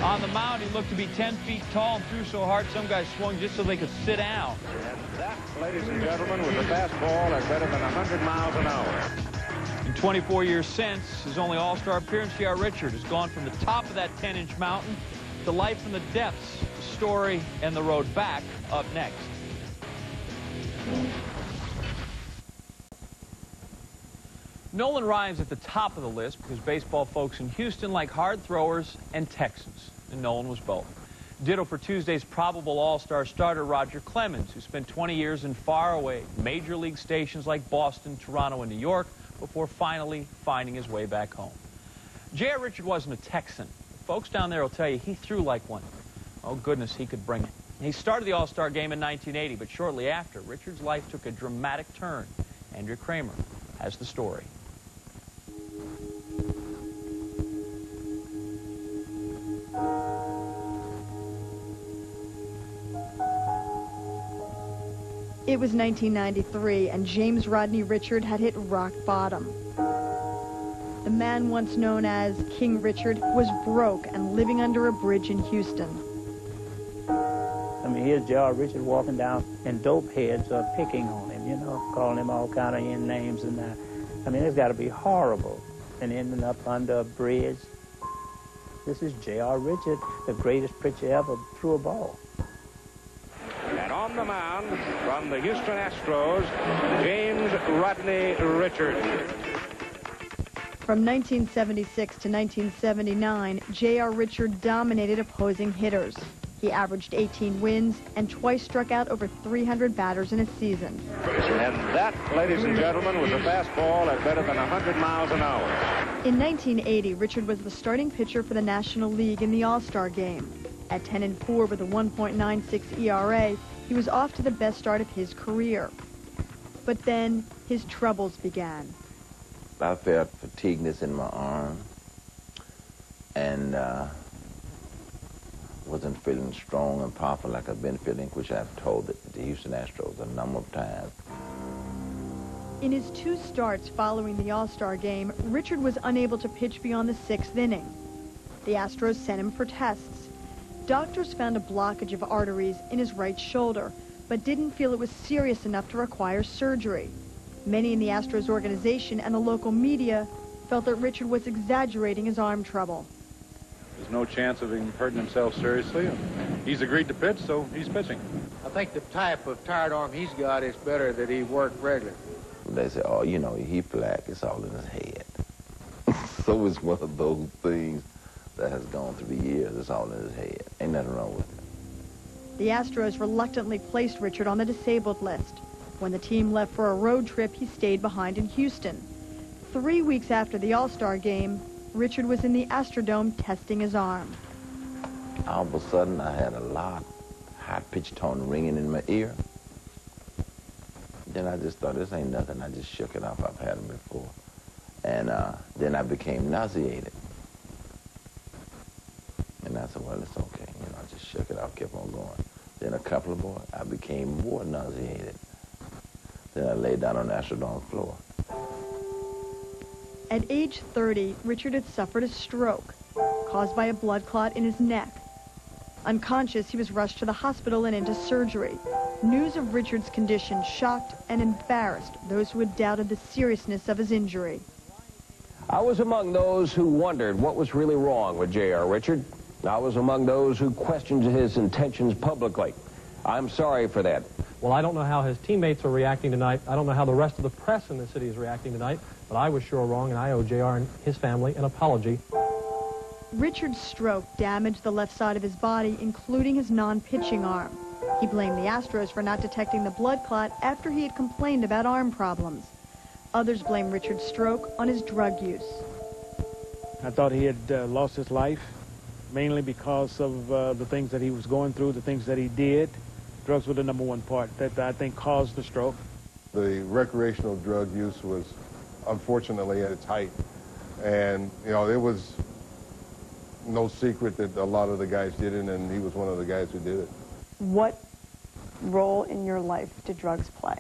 On the mound, he looked to be 10 feet tall and threw so hard some guys swung just so they could sit down. And that, ladies and gentlemen, was a fastball at better than 100 miles an hour. In 24 years since his only All-Star appearance, J.R. Richard has gone from the top of that 10-inch mountain to life in the depths. The story and the road back up next. Nolan Ryan's at the top of the list because baseball folks in Houston like hard throwers and Texans, and Nolan was both. Ditto for Tuesday's probable All-Star starter Roger Clemens, who spent 20 years in faraway major league stations like Boston, Toronto, and New York before finally finding his way back home. J.R. Richard wasn't a Texan. Folks down there will tell you he threw like one. Oh, goodness, he could bring it. He started the All-Star game in 1980, but shortly after, Richard's life took a dramatic turn. Andrea Kramer has the story. It was 1993, and James Rodney Richard had hit rock bottom. The man once known as King Richard was broke and living under a bridge in Houston. I mean, here's J.R. Richard walking down, and dope heads are picking on him, you know, calling him all kind of names and that. I mean, it's got to be horrible, and ending up under a bridge. This is J.R. Richard, the greatest pitcher ever threw a ball. And on the mound, from the Houston Astros, James Rodney Richard. From 1976 to 1979, J.R. Richard dominated opposing hitters. He averaged 18 wins and twice struck out over 300 batters in a season. And that, ladies and gentlemen, was a fastball at better than 100 miles an hour. In 1980, Richard was the starting pitcher for the National League in the All-Star game. At 10-4 with a 1.96 ERA, he was off to the best start of his career. But then his troubles began. I felt fatigueness in my arm and wasn't feeling strong and powerful like I've been feeling, which I've told the Houston Astros a number of times. In his 2 starts following the All-Star game, Richard was unable to pitch beyond the 6th inning. The Astros sent him for tests. Doctors found a blockage of arteries in his right shoulder, but didn't feel it was serious enough to require surgery. Many in the Astros organization and the local media felt that Richard was exaggerating his arm trouble. There's no chance of him hurting himself seriously. He's agreed to pitch, so he's pitching. I think the type of tired arm he's got is better that he worked regularly. They say, oh, you know, he black, it's all in his head. So it's one of those things that has gone through the years, it's all in his head. Ain't nothing wrong with it. The Astros reluctantly placed Richard on the disabled list. When the team left for a road trip, he stayed behind in Houston. 3 weeks after the All-Star game, Richard was in the Astrodome testing his arm. All of a sudden, I had a loud, high-pitched tone ringing in my ear. Then I just thought, this ain't nothing. I just shook it off. I've had them before. And then I became nauseated. And I said, well, it's okay. You know, I just shook it off, kept on going. Then a couple of more, I became more nauseated. Then I laid down on the Astrodome floor. At age 30, Richard had suffered a stroke caused by a blood clot in his neck. Unconscious, he was rushed to the hospital and into surgery. News of Richard's condition shocked and embarrassed those who had doubted the seriousness of his injury. I was among those who wondered what was really wrong with J.R. Richard. I was among those who questioned his intentions publicly. I'm sorry for that. Well, I don't know how his teammates are reacting tonight. I don't know how the rest of the press in the city is reacting tonight, but I was sure wrong, and I owe J.R. and his family an apology. Richard's stroke damaged the left side of his body, including his non-pitching arm. He blamed the Astros for not detecting the blood clot after he had complained about arm problems. Others blame Richard's stroke on his drug use. I thought he had lost his life, mainly because of the things that he was going through, the things that he did. Drugs were the #1 part that I think caused the stroke. The recreational drug use was unfortunately at its height. And, you know, it was no secret that a lot of the guys did it, and he was one of the guys who did it. What role in your life did drugs play?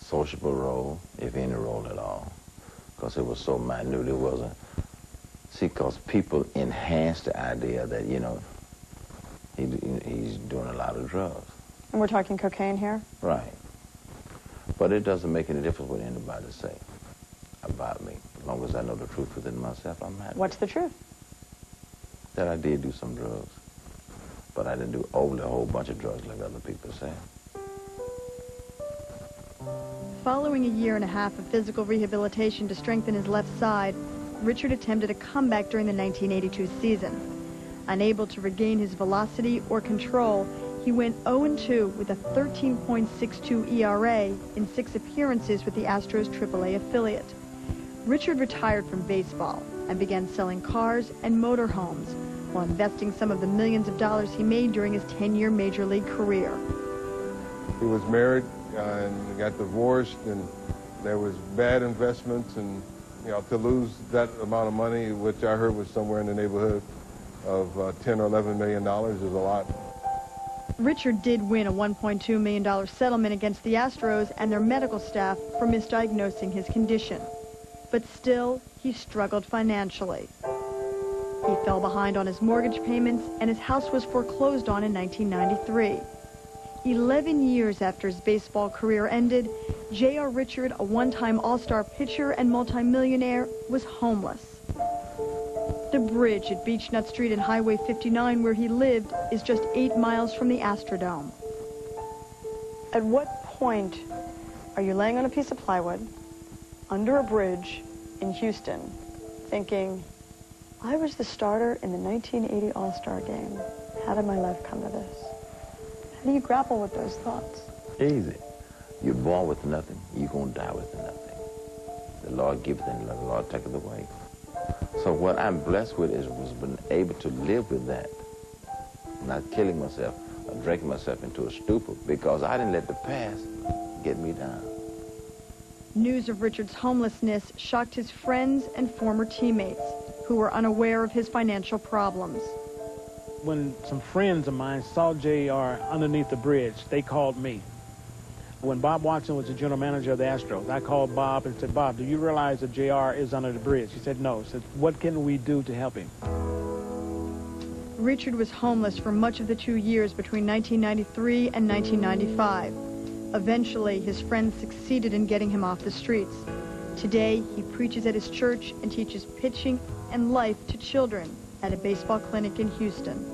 Sociable role, if any role at all, because it was so minute. It wasn't See, because people enhance the idea that, you know, he's doing a lot of drugs. And we're talking cocaine here? Right. But it doesn't make any difference what anybody say about me. As long as I know the truth within myself, I'm happy. What's the truth? That I did do some drugs. But I didn't do overly a whole bunch of drugs like other people say. Following a year and a half of physical rehabilitation to strengthen his left side, Richard attempted a comeback during the 1982 season. Unable to regain his velocity or control, he went 0-2 with a 13.62 ERA in 6 appearances with the Astros AAA affiliate. Richard retired from baseball and began selling cars and motorhomes while investing some of the millions of dollars he made during his 10-year major league career. He was married and got divorced, and there was bad investments, and you know, to lose that amount of money, which I heard was somewhere in the neighborhood of $10 or $11 million, is a lot. Richard did win a $1.2 million settlement against the Astros and their medical staff for misdiagnosing his condition. But still, he struggled financially. He fell behind on his mortgage payments, and his house was foreclosed on in 1993. 11 years after his baseball career ended, J.R. Richard, a one-time All-Star pitcher and multimillionaire, was homeless. The bridge at Beechnut Street and Highway 59, where he lived, is just 8 miles from the Astrodome. At what point are you laying on a piece of plywood under a bridge in Houston thinking, I was the starter in the 1980 All-Star game. How did my life come to this? How do you grapple with those thoughts? Easy. You're born with nothing, you're going to die with nothing. The Lord giveth and the Lord taketh away. So what I'm blessed with was being able to live with that. Not killing myself or drinking myself into a stupor, because I didn't let the past get me down. News of Richard's homelessness shocked his friends and former teammates, who were unaware of his financial problems. When some friends of mine saw J.R. underneath the bridge, they called me. When Bob Watson was the general manager of the Astros, I called Bob and said, Bob, do you realize that J.R. is under the bridge? He said, no. I said, what can we do to help him? Richard was homeless for much of the 2 years between 1993 and 1995. Eventually, his friends succeeded in getting him off the streets. Today, he preaches at his church and teaches pitching and life to children at a baseball clinic in Houston.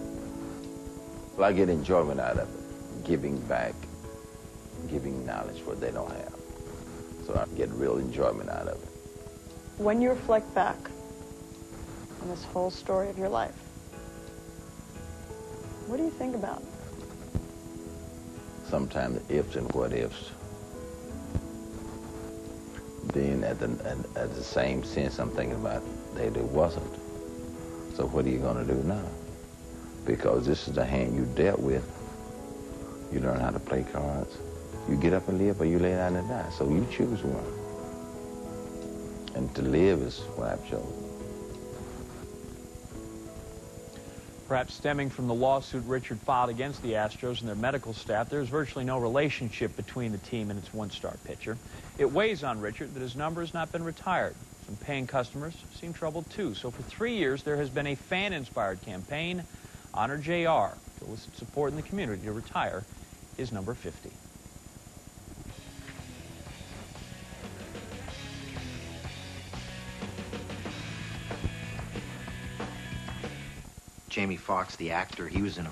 Well, I get enjoyment out of it, giving back, giving knowledge what they don't have. So I get real enjoyment out of it. When you reflect back on this whole story of your life, what do you think about? Sometimes the ifs and what ifs. Then at the same sense, I'm thinking about that it wasn't. So what are you going to do now? Because this is the hand you dealt with. You learn how to play cards. You get up and live, or you lay down and die. So you choose one. And to live is what I've chosen. Perhaps stemming from the lawsuit Richard filed against the Astros and their medical staff, there's virtually no relationship between the team and its one-star pitcher. It weighs on Richard that his number has not been retired. Some paying customers seem troubled too. So for 3 years, there has been a fan-inspired campaign, Honor JR, to elicit support in the community to retire his number 50. Jamie Foxx, the actor, he was in a